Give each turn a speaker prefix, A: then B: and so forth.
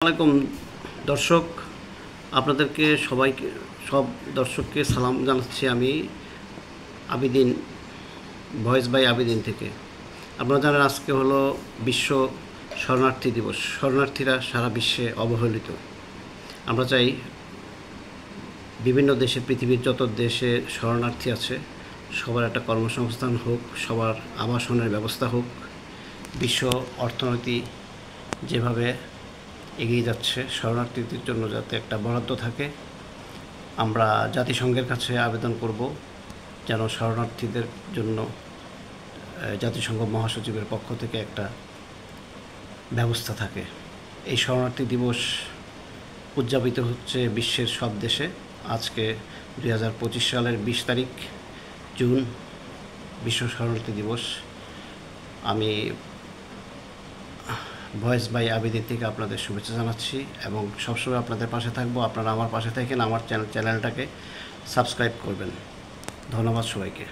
A: আসসালামাইকুম দর্শক, আপনাদেরকে সবাইকে সব দর্শককে সালাম জানাচ্ছি আমি আবিদিন, ভয়েস বাই আবিদিন থেকে। আপনারা জানেন আজকে হলো বিশ্ব শরণার্থী দিবস। শরণার্থীরা সারা বিশ্বে অবহেলিত। আমরা চাই বিভিন্ন দেশে, পৃথিবীর যত দেশে শরণার্থী আছে সবার একটা কর্মসংস্থান হোক, সবার আবাসনের ব্যবস্থা হোক। বিশ্ব অর্থনীতি যেভাবে এগিয়ে যাচ্ছে, শরণার্থীদের জন্য যাতে একটা বরাদ্দ থাকে। আমরা জাতিসংঘের কাছে আবেদন করব যেন শরণার্থীদের জন্য জাতিসংঘ মহাসচিবের পক্ষ থেকে একটা ব্যবস্থা থাকে। এই শরণার্থী দিবস উদযাপিত হচ্ছে বিশ্বের সব দেশে। আজকে 2025 সালের 20 তারিখ জুন, বিশ্ব শরণার্থী দিবস। আমি ভয়েস বাই আবিদিন থেকে আপনাদের শুভেচ্ছা জানাচ্ছি এবং সবসময় আপনাদের পাশে থাকবো। আপনারা আমার পাশে থাকেন, আমার চ্যানেলটাকে সাবস্ক্রাইব করবেন। ধন্যবাদ সবাইকে।